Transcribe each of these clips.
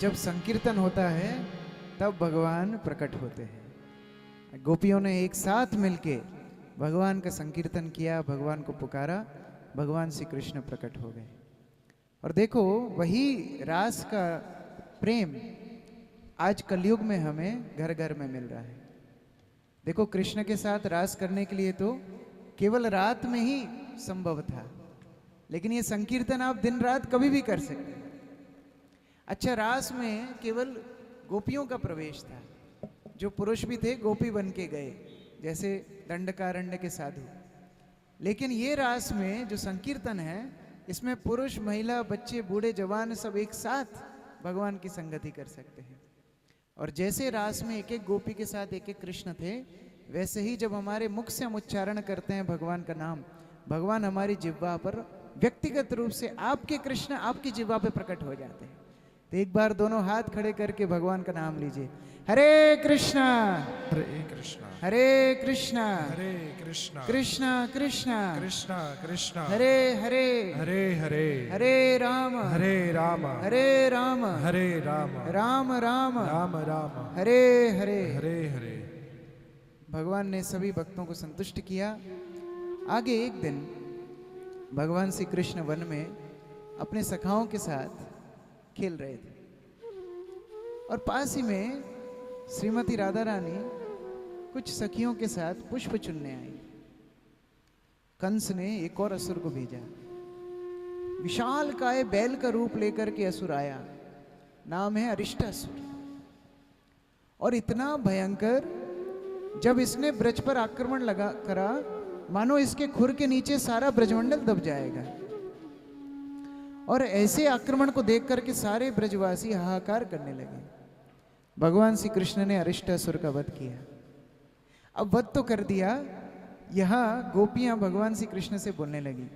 जब संकीर्तन होता है तब भगवान प्रकट होते हैं। गोपियों ने एक साथ मिलके भगवान का संकीर्तन किया, भगवान को पुकारा, भगवान श्री कृष्ण प्रकट हो गए। और देखो वही रास का प्रेम आज कलयुग में हमें घर घर में मिल रहा है। देखो कृष्ण के साथ रास करने के लिए तो केवल रात में ही संभव था, लेकिन ये संकीर्तन आप दिन रात कभी भी कर सकते हैं। अच्छा, रास में केवल गोपियों का प्रवेश था, जो पुरुष भी थे गोपी बन के गए, जैसे दंडकारण्य के साधु। लेकिन ये रास में जो संकीर्तन है, इसमें पुरुष, महिला, बच्चे, बूढ़े, जवान सब एक साथ भगवान की संगति कर सकते हैं। और जैसे रास में एक एक गोपी के साथ एक एक कृष्ण थे, वैसे ही जब हमारे मुख से हम उच्चारण करते हैं भगवान का नाम, भगवान हमारी जिह्वा पर व्यक्तिगत रूप से आपके कृष्ण आपकी जिह्वा पे प्रकट हो जाते हैं। तो एक बार दोनों हाथ खड़े करके भगवान का नाम लीजिए। हरे कृष्णा हरे कृष्णा हरे कृष्णा हरे कृष्णा कृष्णा कृष्णा कृष्णा कृष्णा हरे हरे हरे हरे हरे राम हरे राम हरे राम हरे राम राम राम राम राम हरे हरे। हरे हरे। भगवान ने सभी भक्तों को संतुष्ट किया। आगे एक दिन भगवान श्री कृष्ण वन में अपने सखाओं के साथ खेल रहे थे, और पास ही में श्रीमती राधा रानी कुछ सखियों के साथ पुष्प चुनने आई। कंस ने एक और असुर को भेजा। विशाल काय बैल का रूप लेकर के असुर आया, नाम है अरिष्टासुर। और इतना भयंकर, जब इसने ब्रज पर आक्रमण लगा करा, मानो इसके खुर के नीचे सारा ब्रजमंडल दब जाएगा। और ऐसे आक्रमण को देख करके सारे ब्रजवासी हाहाकार करने लगे। भगवान श्री कृष्ण ने अरिष्टासुर का वध किया। अब वध तो कर दिया, यहां गोपियां भगवान श्री कृष्ण से बोलने लगी,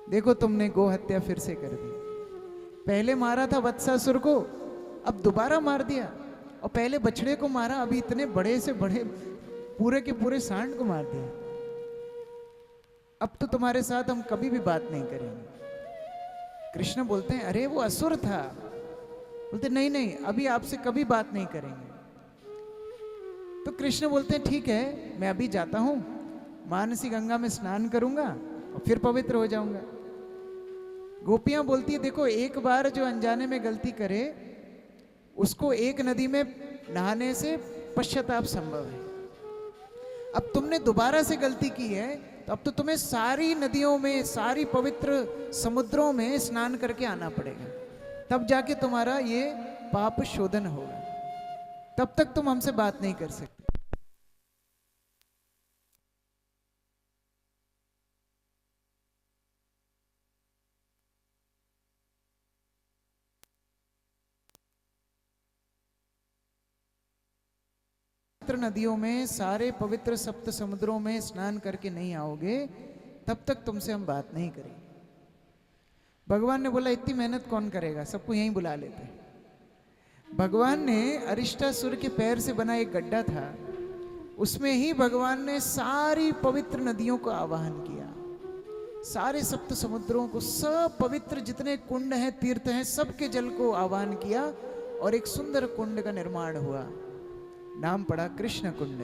देखो तुमने गो हत्या फिर से कर दी। पहले मारा था वत्सासुर को, अब दोबारा मार दिया। और पहले बछड़े को मारा, अभी इतने बड़े से बड़े पूरे के पूरे सांड को मार दिया। अब तो तुम्हारे साथ हम कभी भी बात नहीं करेंगे। कृष्ण बोलते हैं, अरे वो असुर था। बोलते नहीं नहीं, अभी आपसे कभी बात नहीं करेंगे। तो कृष्ण बोलते हैं, ठीक है, मैं अभी जाता हूं, मानसी गंगा में स्नान करूंगा और फिर पवित्र हो जाऊंगा। गोपियां बोलती है, देखो एक बार जो अनजाने में गलती करे, उसको एक नदी में नहाने से पश्चाताप संभव है। अब तुमने दोबारा से गलती की है, तो अब तो तुम्हें सारी नदियों में, सारी पवित्र समुद्रों में स्नान करके आना पड़ेगा, तब जाके तुम्हारा ये पाप शोधन होगा। तब तक तुम हमसे बात नहीं कर सकते। नदियों में, सारे पवित्र सप्त समुद्रों में स्नान करके नहीं आओगे, तब तक तुमसे हम बात नहीं करेंगे। भगवान ने बोला, इतनी मेहनत कौन करेगा, सबको यहीं बुला लेते हैं। भगवान ने अरिष्टासुर के पैर से बना एक गड्ढा था, उसमें ही भगवान ने सारी पवित्र नदियों को आवाहन किया। सारे सप्त समुद्रों को, सब पवित्र जितने कुंड हैं, तीर्थ हैं, सबके जल को आवाहन किया, और एक सुंदर कुंड का निर्माण हुआ। नाम पड़ा कृष्ण कुंड।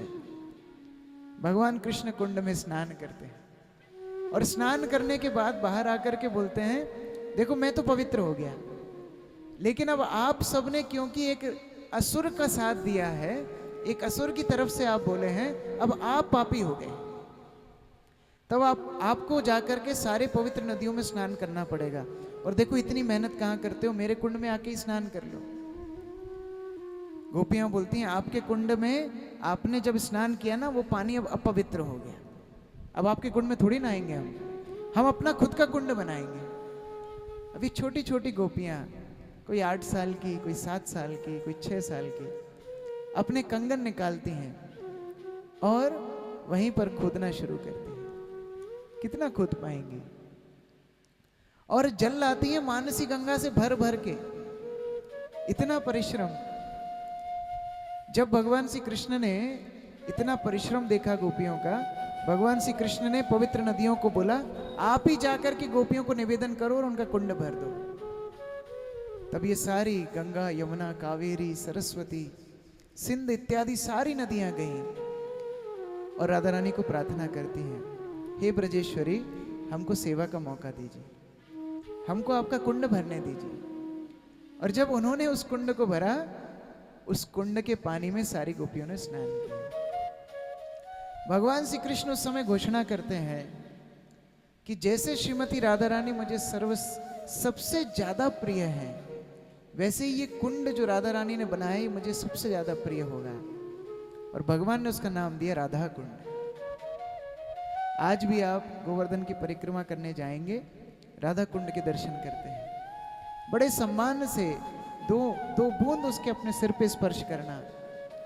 भगवान कृष्ण कुंड में स्नान करते हैं, और स्नान करने के बाद बाहर आकर के बोलते हैं, देखो मैं तो पवित्र हो गया, लेकिन अब आप सबने क्योंकि एक असुर का साथ दिया है, एक असुर की तरफ से आप बोले हैं, अब आप पापी हो गए। तब आपको जाकर के सारे पवित्र नदियों में स्नान करना पड़ेगा। और देखो इतनी मेहनत कहाँ करते हो, मेरे कुंड में आके ही स्नान कर लो। गोपियां बोलती हैं, आपके कुंड में आपने जब स्नान किया ना, वो पानी अब अपवित्र हो गया, अब आपके कुंड में थोड़ी नहाएंगे हम अपना खुद का कुंड बनाएंगे। अभी छोटी छोटी गोपियां, कोई 8 साल की, कोई 7 साल की, कोई 6 साल की, अपने कंगन निकालती हैं और वहीं पर खोदना शुरू करती हैं। कितना खोद पाएंगी? और जल लाती है मानसी गंगा से भर भर के। इतना परिश्रम। जब भगवान श्री कृष्ण ने इतना परिश्रम देखा गोपियों का, भगवान श्री कृष्ण ने पवित्र नदियों को बोला, आप ही जाकर के गोपियों को निवेदन करो और उनका कुंड भर दो। तब ये सारी गंगा, यमुना, कावेरी, सरस्वती, सिंध इत्यादि सारी नदियां गईं और राधा रानी को प्रार्थना करती हैं, हे ब्रजेश्वरी, हमको सेवा का मौका दीजिए, हमको आपका कुंड भरने दीजिए। और जब उन्होंने उस कुंड को भरा, उस कुंड के पानी में सारी गोपियों ने स्नान किया। भगवान श्री कृष्ण उस समय घोषणा करते हैं कि जैसे श्रीमती राधा रानी मुझे सबसे ज्यादा प्रिय है, वैसे ही ये कुंड जो राधा रानी ने बनाया है मुझे सबसे ज्यादा प्रिय होगा। और भगवान ने उसका नाम दिया राधा कुंड। आज भी आप गोवर्धन की परिक्रमा करने जाएंगे, राधा कुंड के दर्शन करते हैं, बड़े सम्मान से दो बूंद उसके अपने सिर पे स्पर्श करना,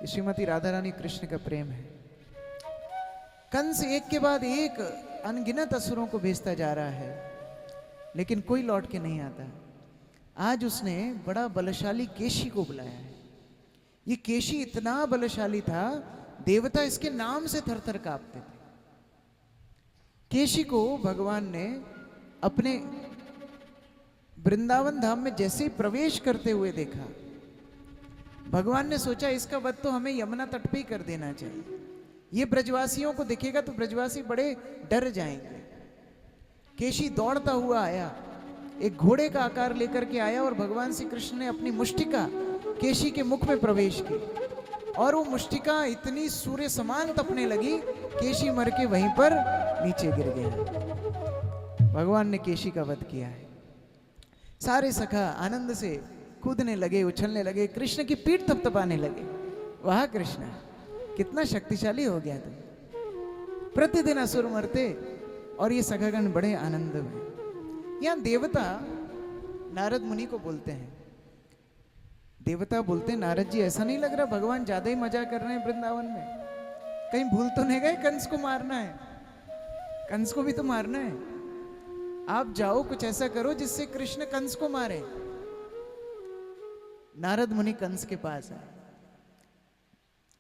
ये श्रीमती राधा रानी कृष्ण का प्रेम है। कंस एक के बाद एक अनगिनत असुरों को भेजता जा रहा है, लेकिन कोई लौट के नहीं आता। आज उसने बड़ा बलशाली केशी को बुलाया है। ये केशी इतना बलशाली था, देवता इसके नाम से थर-थर कांपते थे। केशी को भगवान ने अपने वृंदावन धाम में जैसे ही प्रवेश करते हुए देखा, भगवान ने सोचा इसका वध तो हमें यमुना तट पे ही कर देना चाहिए। ये ब्रजवासियों को दिखेगा तो ब्रजवासी बड़े डर जाएंगे। केशी दौड़ता हुआ आया, एक घोड़े का आकार लेकर के आया और भगवान श्री कृष्ण ने अपनी मुष्टिका केशी के मुख में प्रवेश की और वो मुष्टिका इतनी सूर्य समान तपने लगी, केशी मर के वहीं पर नीचे गिर गया। भगवान ने केशी का वध किया है। सारे सखा आनंद से कूदने लगे, उछलने लगे, कृष्ण की पीठ थपथपाने लगे। वाह कृष्ण, कितना शक्तिशाली हो गया तुम, प्रतिदिन असुर मरते और ये सखागण बड़े आनंद में। यहां देवता नारद मुनि को बोलते हैं, देवता बोलते हैं, नारद जी ऐसा नहीं लग रहा भगवान ज्यादा ही मजा कर रहे हैं वृंदावन में, कहीं भूल तो नहीं गए कंस को मारना है, कंस को भी तो मारना है, आप जाओ कुछ ऐसा करो जिससे कृष्ण कंस को मारे। नारद मुनि कंस के पास आए।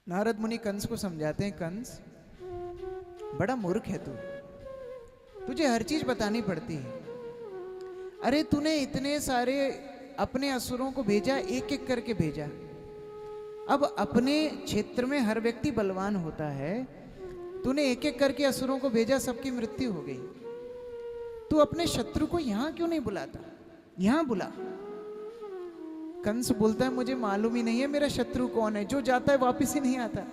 नारद मुनि कंस को समझाते हैं, कंस बड़ा मूर्ख है तू, तुझे हर चीज बतानी पड़ती है। अरे तूने इतने सारे अपने असुरों को भेजा, एक एक करके भेजा। अब अपने क्षेत्र में हर व्यक्ति बलवान होता है, तूने एक एक करके असुरों को भेजा, सबकी मृत्यु हो गई। तू अपने शत्रु को यहां क्यों नहीं बुलाता, यहां बुला। कंस बोलता है, मुझे मालूम ही नहीं है मेरा शत्रु कौन है, जो जाता है वापिस ही नहीं आता।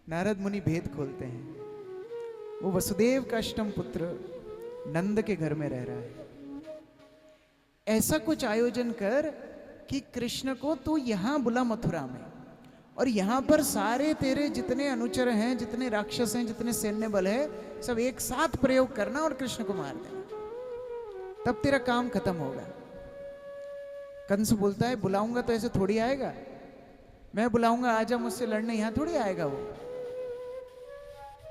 नारद मुनि भेद खोलते हैं, वो वसुदेव का अष्टम पुत्र नंद के घर में रह रहा है। ऐसा कुछ आयोजन कर कि कृष्ण को तू यहां बुला मथुरा में, और यहां पर सारे तेरे जितने अनुचर हैं, जितने राक्षस हैं, जितने सैन्य बल है, सब एक साथ प्रयोग करना और कृष्ण को मार देना, तब तेरा काम खत्म होगा। कंस बोलता है, बुलाऊंगा तो ऐसे थोड़ी आएगा, मैं बुलाऊंगा आजा मुझसे लड़ने, यहां थोड़ी आएगा वो।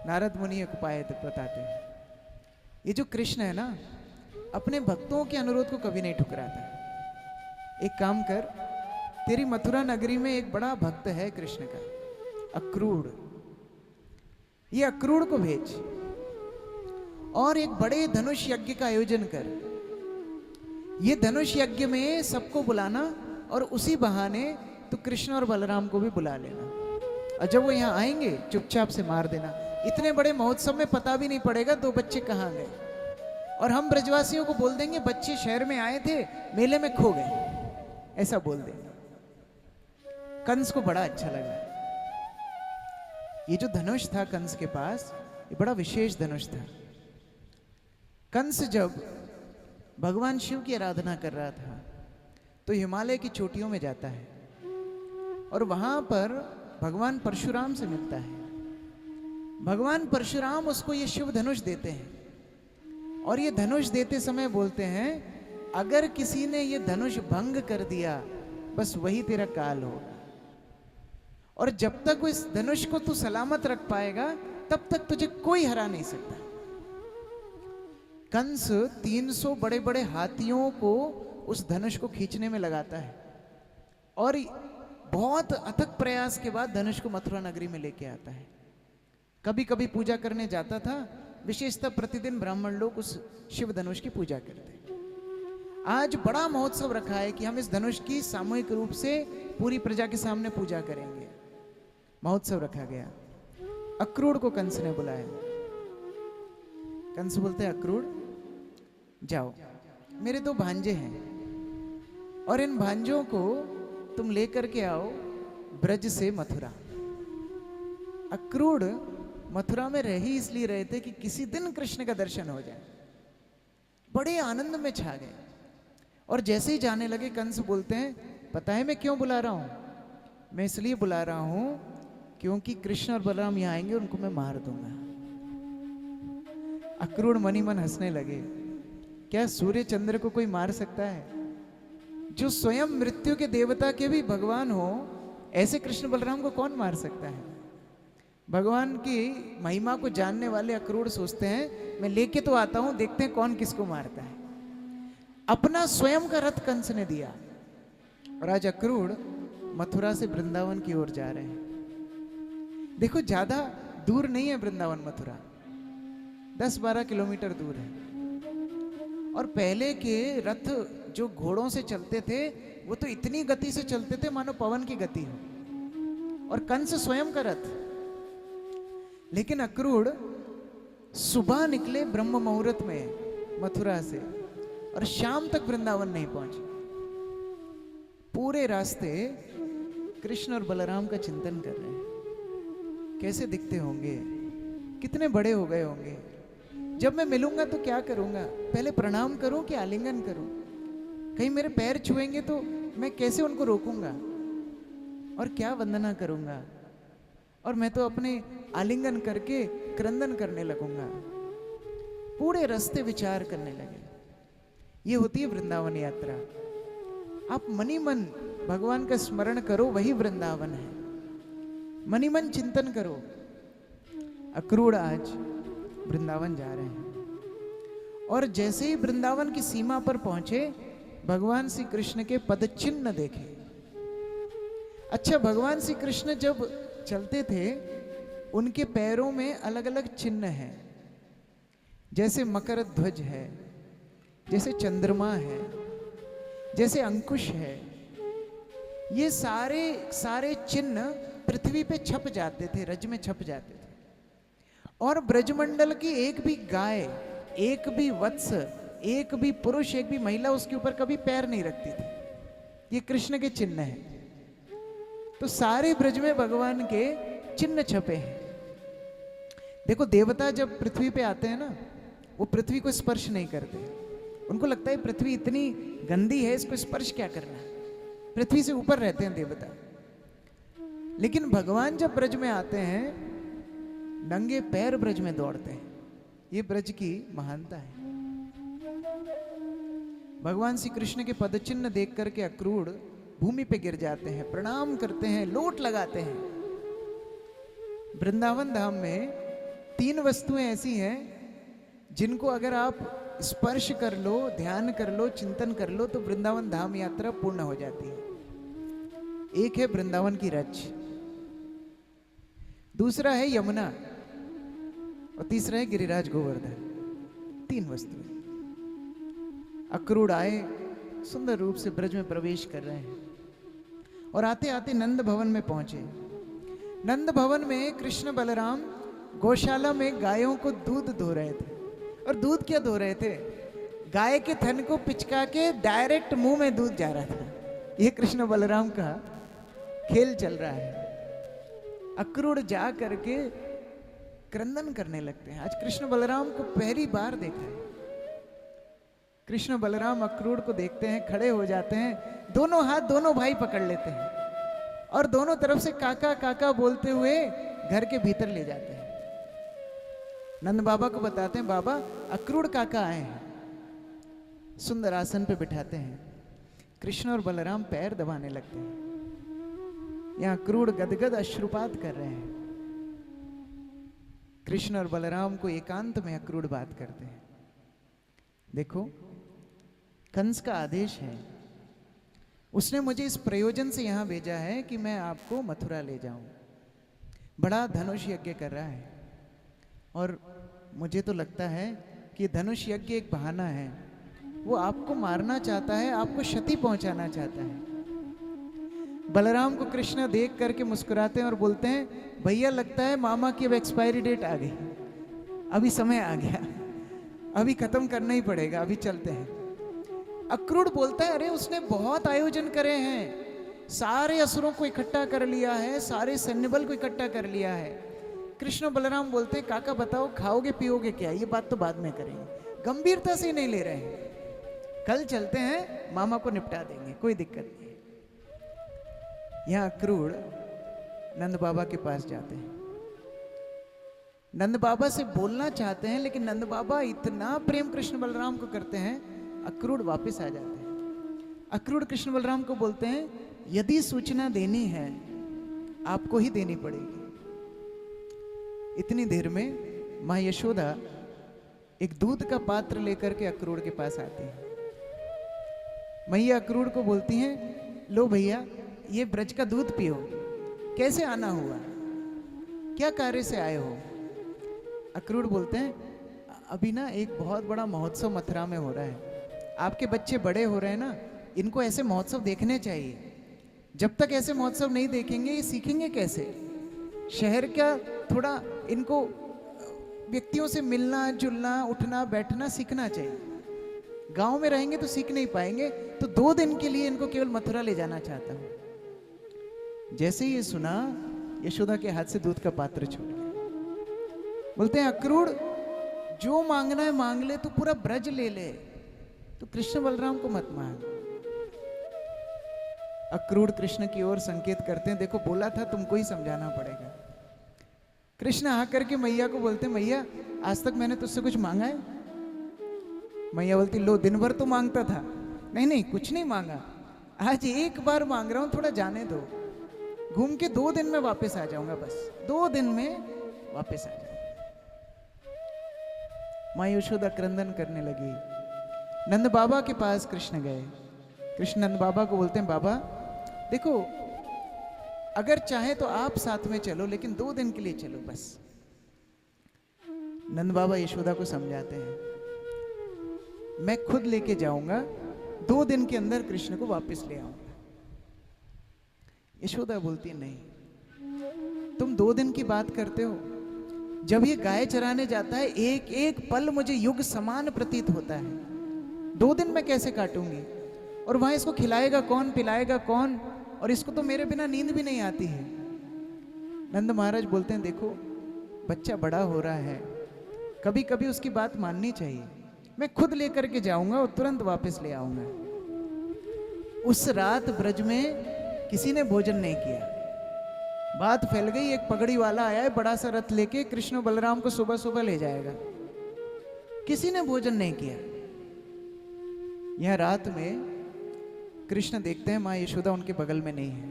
नारद मुनि एक उपाय बताते हैं, ये जो कृष्ण है ना, अपने भक्तों के अनुरोध को कभी नहीं ठुकराता। एक काम कर, तेरी मथुरा नगरी में एक बड़ा भक्त है कृष्ण का, अक्रूर, ये अक्रूर को भेज और एक बड़े धनुष यज्ञ का आयोजन कर। ये धनुष यज्ञ में सबको बुलाना और उसी बहाने तो कृष्ण और बलराम को भी बुला लेना, और जब वो यहाँ आएंगे चुपचाप से मार देना। इतने बड़े महोत्सव में पता भी नहीं पड़ेगा दो बच्चे कहाँ गए, और हम ब्रजवासियों को बोल देंगे बच्चे शहर में आए थे, मेले में खो गए, ऐसा बोल देंगे। कंस को बड़ा अच्छा लगा। ये जो धनुष था कंस के पास, ये बड़ा विशेष धनुष था। कंस जब भगवान शिव की आराधना कर रहा था तो हिमालय की चोटियों में जाता है और वहां पर भगवान परशुराम से मिलता है। भगवान परशुराम उसको ये शिव धनुष देते हैं और ये धनुष देते समय बोलते हैं, अगर किसी ने ये धनुष भंग कर दिया बस वही तेरा काल होगा, और जब तक वो इस धनुष को तू सलामत रख पाएगा तब तक तुझे कोई हरा नहीं सकता। कंस 300 बड़े बड़े हाथियों को उस धनुष को खींचने में लगाता है और बहुत अथक प्रयास के बाद धनुष को मथुरा नगरी में लेके आता है। कभी कभी पूजा करने जाता था, विशेषतः प्रतिदिन ब्राह्मण लोग उस शिव धनुष की पूजा करते। आज बड़ा महोत्सव रखा है कि हम इस धनुष की सामूहिक रूप से पूरी प्रजा के सामने पूजा करेंगे। महोत्सव रखा गया। अक्रूर को कंस ने बुलाया। कंस बोलते हैं, अक्रूर जाओ, मेरे 2 भांजे हैं और इन भांजों को तुम लेकर के आओ ब्रज से मथुरा। अक्रूर मथुरा में रह ही इसलिए रहे थे कि किसी दिन कृष्ण का दर्शन हो जाए। बड़े आनंद में छा गए और जैसे ही जाने लगे कंस बोलते हैं, पता है मैं क्यों बुला रहा हूं? मैं इसलिए बुला रहा हूं क्योंकि कृष्ण और बलराम यहां आएंगे, उनको मैं मार दूंगा। अक्रूर मनी मन हंसने लगे। क्या सूर्य चंद्र को कोई मार सकता है? जो स्वयं मृत्यु के देवता के भी भगवान हो, ऐसे कृष्ण बलराम को कौन मार सकता है? भगवान की महिमा को जानने वाले अक्रूर सोचते हैं, मैं लेके तो आता हूं, देखते हैं कौन किसको मारता है। अपना स्वयं का रथ कंस ने दिया और आज अक्रूर मथुरा से वृंदावन की ओर जा रहे हैं। देखो, ज्यादा दूर नहीं है वृंदावन मथुरा, 10-12 किलोमीटर दूर है। और पहले के रथ जो घोड़ों से चलते थे, वो तो इतनी गति से चलते थे मानो पवन की गति हो, और कंस स्वयं का रथ। लेकिन अक्रूर सुबह निकले ब्रह्म मुहूर्त में मथुरा से और शाम तक वृंदावन नहीं पहुंचे। पूरे रास्ते कृष्ण और बलराम का चिंतन कर रहे हैं। कैसे दिखते होंगे, कितने बड़े हो गए होंगे, जब मैं मिलूंगा तो क्या करूंगा, पहले प्रणाम करूं कि आलिंगन करूं, कहीं मेरे पैर छुएंगे तो मैं कैसे उनको रोकूंगा और क्या वंदना करूंगा, और मैं तो अपने आलिंगन करके क्रंदन करने लगूंगा। पूरे रास्ते विचार करने लगे। ये होती है वृंदावन यात्रा। आप मनी मन भगवान का स्मरण करो, वही वृंदावन है। मनी मन चिंतन करो। अक्रूर आज वृंदावन जा रहे हैं और जैसे ही वृंदावन की सीमा पर पहुंचे, भगवान श्री कृष्ण के पद चिन्ह देखे। अच्छा, भगवान श्री कृष्ण जब चलते थे, उनके पैरों में अलग अलग चिन्ह हैं। जैसे मकर ध्वज है, जैसे चंद्रमा है, जैसे अंकुश है। ये सारे सारे चिन्ह पृथ्वी पे छप जाते थे, रज में छप जाते थे। और ब्रजमंडल की एक भी गाय, एक भी वत्स, एक भी पुरुष, एक भी महिला उसके ऊपर कभी पैर नहीं रखती थी। ये कृष्ण के चिन्ह हैं। तो सारे ब्रज में भगवान के चिन्ह छपे हैं। देखो, देवता जब पृथ्वी पे आते हैं ना, वो पृथ्वी को स्पर्श नहीं करते। उनको लगता है पृथ्वी इतनी गंदी है, इसको स्पर्श क्या करना है। पृथ्वी से ऊपर रहते हैं देवता। लेकिन भगवान जब ब्रज में आते हैं, नंगे पैर ब्रज में दौड़ते हैं। ये ब्रज की महानता है। भगवान श्री कृष्ण के पद चिन्ह देख करके अक्रूर भूमि पे गिर जाते हैं, प्रणाम करते हैं, लोट लगाते हैं। वृंदावन धाम में 3 वस्तुएं ऐसी हैं जिनको अगर आप स्पर्श कर लो, ध्यान कर लो, चिंतन कर लो, तो वृंदावन धाम यात्रा पूर्ण हो जाती है। एक है वृंदावन की रज, दूसरा है यमुना, और तीसरा है गिरिराज गोवर्धन। 3 वस्तुएं। अक्रूर आए, सुंदर रूप से ब्रज में प्रवेश कर रहे हैं और आते आते नंद भवन में पहुंचे। नंद भवन में कृष्ण बलराम गौशाला में गायों को दूध धो रहे थे। और दूध क्या धो रहे थे? गाय के थन को पिचका के डायरेक्ट मुंह में दूध जा रहा था। ये कृष्ण बलराम का खेल चल रहा है। अक्रूर जा करके क्रंदन करने लगते हैं। आज कृष्ण बलराम को पहली बार देखा है। कृष्ण बलराम अक्रूर को देखते हैं, खड़े हो जाते हैं, दोनों हाथ दोनों भाई पकड़ लेते हैं और दोनों तरफ से काका काका बोलते हुए घर के भीतर ले जाते हैं। नंद बाबा को बताते हैं, बाबा अक्रूर काका आए हैं। सुंदर आसन पे बिठाते हैं। कृष्ण और बलराम पैर दबाने लगते हैं। यहां अक्रूर गदगद अश्रुपात कर रहे हैं। कृष्ण और बलराम को एकांत में अक्रूर बात करते हैं। देखो, कंस का आदेश है, उसने मुझे इस प्रयोजन से यहां भेजा है कि मैं आपको मथुरा ले जाऊं। बड़ा धनुष यज्ञ कर रहा है और मुझे तो लगता है कि धनुष यज्ञ एक बहाना है। वो आपको मारना चाहता है, आपको क्षति पहुंचाना चाहता है। बलराम को कृष्ण देख करके मुस्कुराते हैं और बोलते हैं, भैया लगता है मामा की अब एक्सपायरी डेट आ गई, अभी समय आ गया, अभी खत्म करना ही पड़ेगा, अभी चलते हैं। अक्रूर बोलता है, अरे उसने बहुत आयोजन करे हैं, सारे असुरों को इकट्ठा कर लिया है, सारे सैन्य बल को इकट्ठा कर लिया है। कृष्ण बलराम बोलते हैं, काका बताओ खाओगे पियोगे क्या, ये बात तो बाद में करेंगे, गंभीरता से नहीं ले रहे हैं, कल चलते हैं, मामा को निपटा देंगे, कोई दिक्कत नहीं। यहां अक्रूर नंद बाबा के पास जाते हैं, नंद बाबा से बोलना चाहते हैं, लेकिन नंद बाबा इतना प्रेम कृष्ण बलराम को करते हैं, अक्रूर वापस आ जाते हैं। अक्रूर कृष्ण बलराम को बोलते हैं, यदि सूचना देनी है आपको ही देनी पड़ेगी। इतनी देर में मां यशोदा एक दूध का पात्र लेकर के अक्रूर के पास आती है। मैया अक्रूर को बोलती हैं, लो भैया ये ब्रज का दूध पियो। कैसे आना हुआ, क्या कार्य से आए हो? अक्रूर बोलते हैं, अभी ना एक बहुत बड़ा महोत्सव मथुरा में हो रहा है, आपके बच्चे बड़े हो रहे हैं ना, इनको ऐसे महोत्सव देखने चाहिए। जब तक ऐसे महोत्सव नहीं देखेंगे ये सीखेंगे कैसे? शहर का थोड़ा इनको व्यक्तियों से मिलना जुलना उठना बैठना सीखना चाहिए, गांव में रहेंगे तो सीख नहीं पाएंगे। तो 2 दिन के लिए इनको केवल मथुरा ले जाना चाहता हूं। जैसे ही ये सुना, यशोदा के हाथ से दूध का पात्र छूट गया। बोलते हैं, अक्रूर जो मांगना है मांग ले, तू पूरा ब्रज ले ले, तो कृष्ण बलराम को मत मांग। अक्रूर कृष्ण की ओर संकेत करते हैं, देखो बोला था तुमको ही समझाना पड़ेगा। कृष्ण आकर के मैया को बोलते हैं, मैया आज तक मैंने तुझसे कुछ मांगा है? मैया बोलती, लो दिन भर तो मांगता था। नहीं नहीं कुछ नहीं मांगा, आज एक बार मांग रहा हूं, थोड़ा जाने दो, घूम के 2 दिन में वापस आ जाऊंगा, बस 2 दिन में वापस आ जाऊंगा। मां यशोदा क्रंदन करने लगी। नंद बाबा के पास कृष्ण गए। कृष्ण नंद बाबा को बोलते हैं, बाबा देखो अगर चाहे तो आप साथ में चलो, लेकिन 2 दिन के लिए चलो बस। नंद बाबा यशोदा को समझाते हैं, मैं खुद लेके जाऊंगा, 2 दिन के अंदर कृष्ण को वापस ले आऊंगा। यशोदा बोलती है, नहीं तुम 2 दिन की बात करते हो, जब ये गाय चराने जाता है एक एक पल मुझे युग समान प्रतीत होता है। 2 दिन मैं कैसे काटूंगी, और वहां इसको खिलाएगा कौन, पिलाएगा कौन, और इसको तो मेरे बिना नींद भी नहीं आती है। नंद महाराज बोलते हैं, देखो बच्चा बड़ा हो रहा है, कभी कभी उसकी बात माननी चाहिए, मैं खुद लेकर के जाऊंगा और तुरंत वापस ले आऊंगा। उस रात ब्रज में किसी ने भोजन नहीं किया, बात फैल गई, एक पगड़ी वाला आया है बड़ा सा रथ लेके, कृष्ण बलराम को सुबह सुबह ले जाएगा। किसी ने भोजन नहीं किया। यह रात में कृष्ण देखते हैं मां यशोदा उनके बगल में नहीं है,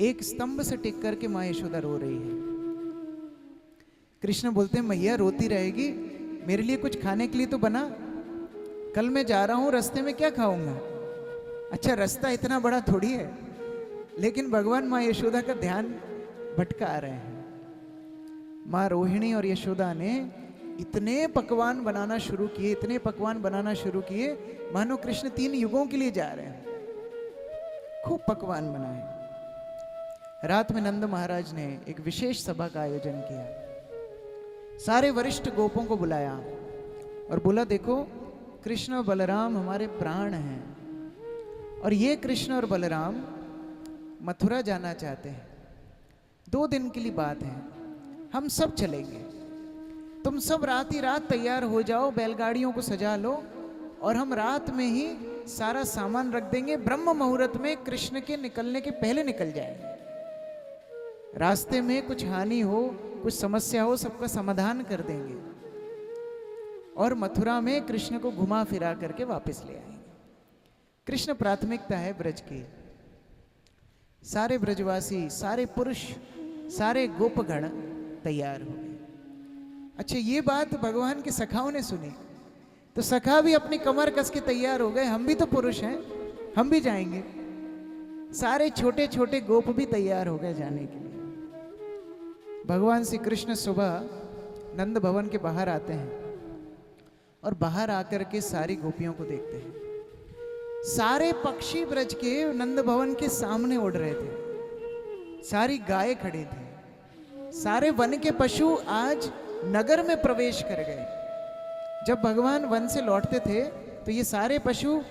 एक स्तंभ से टिक करके मां यशोदा रो रही है। कृष्ण बोलते हैं, मैया रोती रहेगी, मेरे लिए कुछ खाने के लिए तो बना, कल मैं जा रहा हूं, रास्ते में क्या खाऊंगा? अच्छा रास्ता इतना बड़ा थोड़ी है, लेकिन भगवान मां यशोदा का ध्यान भटका रहे हैं। मां रोहिणी और यशोदा ने इतने पकवान बनाना शुरू किए, इतने पकवान बनाना शुरू किए, मानो कृष्ण 3 युगों के लिए जा रहे हैं। खूब पकवान बनाए। रात में नंद महाराज ने एक विशेष सभा का आयोजन किया, सारे वरिष्ठ गोपों को बुलाया और बोला, देखो कृष्ण और बलराम हमारे प्राण हैं, और ये कृष्ण और बलराम मथुरा जाना चाहते हैं, 2 दिन के लिए बात है, हम सब चलेंगे, तुम सब रात ही रात तैयार हो जाओ, बैलगाड़ियों को सजा लो, और हम रात में ही सारा सामान रख देंगे, ब्रह्म मुहूर्त में कृष्ण के निकलने के पहले निकल जाएंगे। रास्ते में कुछ हानि हो, कुछ समस्या हो, सबका समाधान कर देंगे, और मथुरा में कृष्ण को घुमा फिरा करके वापस ले आएंगे। कृष्ण प्राथमिकता है ब्रज की। सारे ब्रजवासी, सारे पुरुष, सारे गोपगण तैयार हो गए। अच्छा ये बात भगवान के सखाओं ने सुनी, तो सखा भी अपनी कमर कस के तैयार हो गए, हम भी तो पुरुष हैं, हम भी जाएंगे। सारे छोटे छोटे गोप भी तैयार हो गए जाने के लिए। भगवान श्री कृष्ण सुबह नंद भवन के बाहर आते हैं और बाहर आकर के सारी गोपियों को देखते हैं। सारे पक्षी ब्रज के नंद भवन के सामने उड़ रहे थे, सारी गाय खड़ी थी, सारे वन के पशु आज नगर में प्रवेश कर गए। जब भगवान वन से लौटते थे तो ये सारे पशु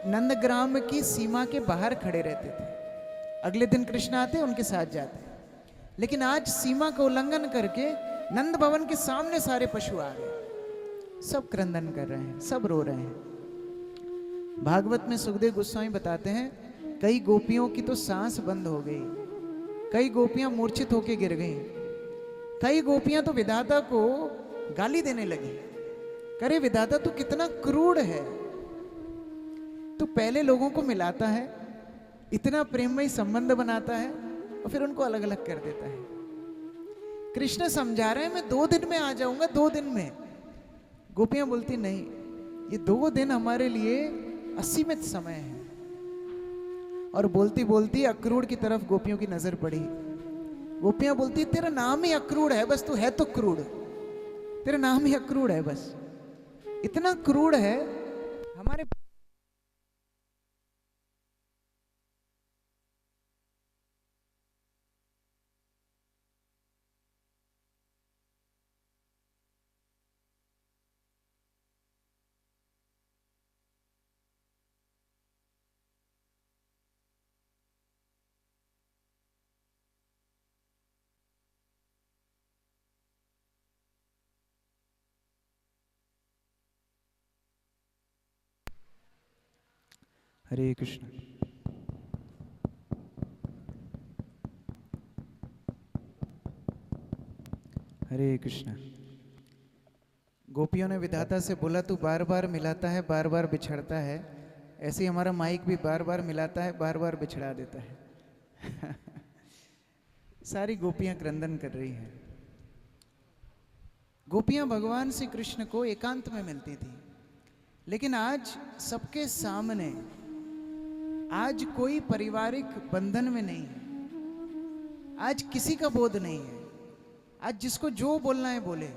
नंदग्राम की सीमा के बाहर खड़े रहते थे। अगले दिन कृष्ण आते उनके साथ जाते, लेकिन आज सीमा का उल्लंघन करके नंद भवन के सामने सारे पशु आ गए। सब क्रंदन कर रहे हैं, सब रो रहे हैं। भागवत में सुखदेव गोस्वामी बताते हैं कई गोपियों की तो सांस बंद हो गई, कई गोपियां मूर्छित होकर गिर गईं, कई गोपियां तो विधाता को गाली देने लगी, करे विधाता तू कितना क्रूर है, तू पहले लोगों को मिलाता है, इतना प्रेममय संबंध बनाता है और फिर उनको अलग अलग कर देता है। कृष्ण समझा रहे हैं मैं 2 दिन में आ जाऊंगा, 2 दिन में। गोपियां बोलती नहीं, ये 2 दिन हमारे लिए असीमित समय है। और बोलती बोलती अक्रूर की तरफ गोपियों की नजर पड़ी। गोपियां बोलती तेरा नाम ही अक्रूर है, बस तू है तो क्रूर, तेरा नाम ही अक्रूर है, बस इतना क्रूर है। हमारे हरे कृष्ण। हरे कृष्ण। गोपियों ने विधाता से बोला तू बार बार मिलाता है, बार बार बिछड़ता है, ऐसे ही हमारा माइक भी बार बार मिलाता है, बार बार बिछड़ा देता है। सारी गोपियां क्रंदन कर रही हैं। गोपियां भगवान श्री कृष्ण को एकांत में मिलती थी, लेकिन आज सबके सामने, आज कोई पारिवारिक बंधन में नहीं है, आज किसी का बोध नहीं है, आज जिसको जो बोलना है बोले।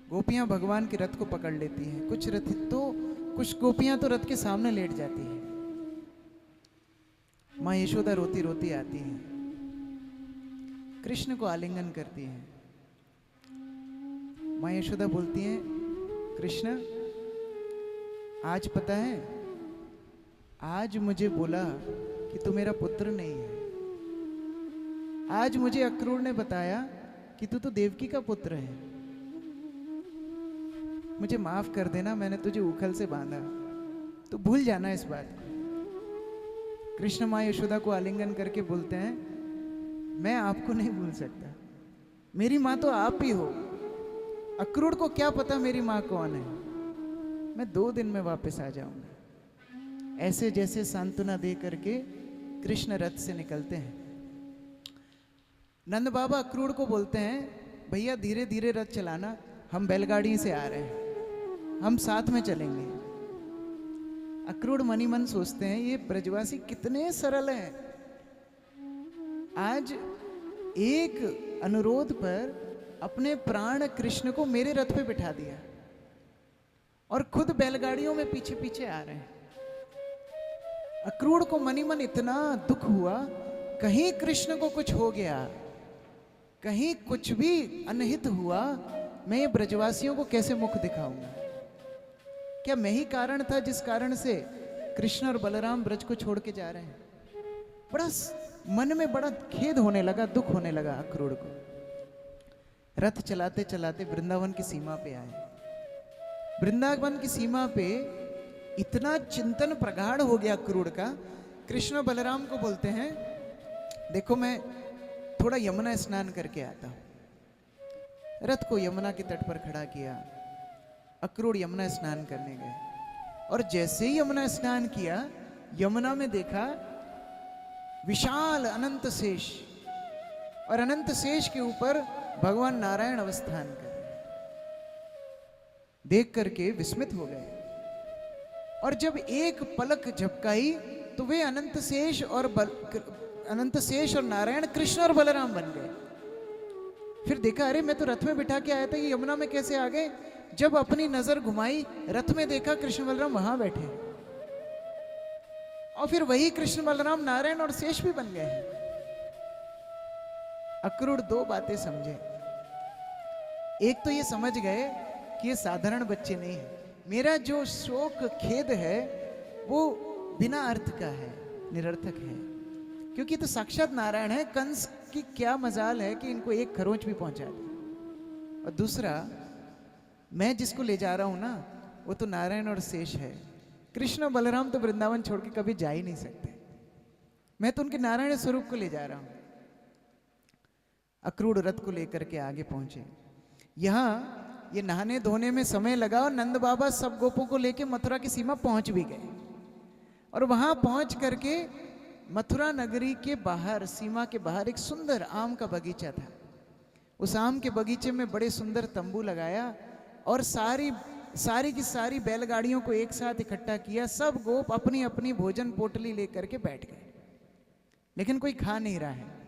गोपियां भगवान के रथ को पकड़ लेती हैं, कुछ गोपियां तो रथ के सामने लेट जाती हैं। माँ यशोदा रोती रोती आती हैं, कृष्ण को आलिंगन करती हैं। माँ यशोदा बोलती हैं कृष्ण आज पता है, आज मुझे बोला कि तू मेरा पुत्र नहीं है, आज मुझे अक्रूर ने बताया कि तू तो देवकी का पुत्र है, मुझे माफ कर देना, मैंने तुझे उखल से बांधा, तो भूल जाना इस बात को। कृष्ण माँ यशोदा को आलिंगन करके बोलते हैं मैं आपको नहीं भूल सकता, मेरी माँ तो आप ही हो, अक्रूर को क्या पता मेरी माँ कौन है, मैं 2 दिन में वापस आ जाऊंगा। ऐसे जैसे सांत्वना दे करके कृष्ण रथ से निकलते हैं। नंद बाबा अक्रूर को बोलते हैं भैया धीरे धीरे रथ चलाना, हम बैलगाड़ी से आ रहे हैं, हम साथ में चलेंगे। अक्रूर मनी मन सोचते हैं ये ब्रजवासी कितने सरल हैं, आज एक अनुरोध पर अपने प्राण कृष्ण को मेरे रथ पे बिठा दिया और खुद बैलगाड़ियों में पीछे पीछे आ रहे हैं। अक्रूर को मनी मन इतना दुख हुआ, कहीं कृष्ण को कुछ हो गया, कहीं कुछ भी अनहित हुआ, मैं ये ब्रजवासियों को कैसे मुख दिखाऊंगा? क्या मैं ही कारण था जिस कारण से कृष्ण और बलराम ब्रज को छोड़ के जा रहे हैं? बड़ा मन में बड़ा खेद होने लगा, दुख होने लगा अक्रूर को। रथ चलाते चलाते वृंदावन की सीमा पे आए। वृंदावन की सीमा पे इतना चिंतन प्रगाढ़ हो गया अक्रूर का, कृष्ण बलराम को बोलते हैं देखो मैं थोड़ा यमुना स्नान करके आता हूं। रथ को यमुना के तट पर खड़ा किया, अक्रूर यमुना स्नान करने गए और जैसे ही यमुना स्नान किया, यमुना में देखा विशाल अनंत शेष, और अनंत शेष के ऊपर भगवान नारायण अवस्थान कर रहे। देख करके विस्मित हो गए और जब एक पलक झपकाई तो वे अनंत शेष और नारायण कृष्ण और बलराम बन गए। फिर देखा अरे मैं तो रथ में बिठा के आया था, ये यमुना में कैसे आ गए? जब अपनी नजर घुमाई, रथ में देखा कृष्ण बलराम वहां बैठे हैं। और फिर वही कृष्ण बलराम नारायण और शेष भी बन गए हैं। अक्रूर दो बातें समझे। एक तो ये समझ गए कि ये साधारण बच्चे नहीं है, मेरा जो शोक खेद है वो बिना अर्थ का है, निरर्थक है, क्योंकि तो साक्षात नारायण है। कंस की क्या मजाल है कि इनको एक खरोंच भी पहुंचा दे। और दूसरा, मैं जिसको ले जा रहा हूं ना, वो तो नारायण और शेष है। कृष्ण बलराम तो वृंदावन छोड़ के कभी जा ही नहीं सकते, मैं तो उनके नारायण स्वरूप को ले जा रहा हूं। अक्रूर रथ को लेकर के आगे पहुंचे। यहां ये नहाने धोने में समय लगा और नंद बाबा सब गोपों को लेके मथुरा की सीमा पहुंच भी गए। और वहां पहुंच करके मथुरा नगरी के बाहर, सीमा के बाहर एक सुंदर आम का बगीचा था। उस आम के बगीचे में बड़े सुंदर तंबू लगाया और सारी की सारी बैलगाड़ियों को एक साथ इकट्ठा किया। सब गोप अपनी अपनी भोजन पोटली लेकर के बैठ गए, लेकिन कोई खा नहीं रहा है।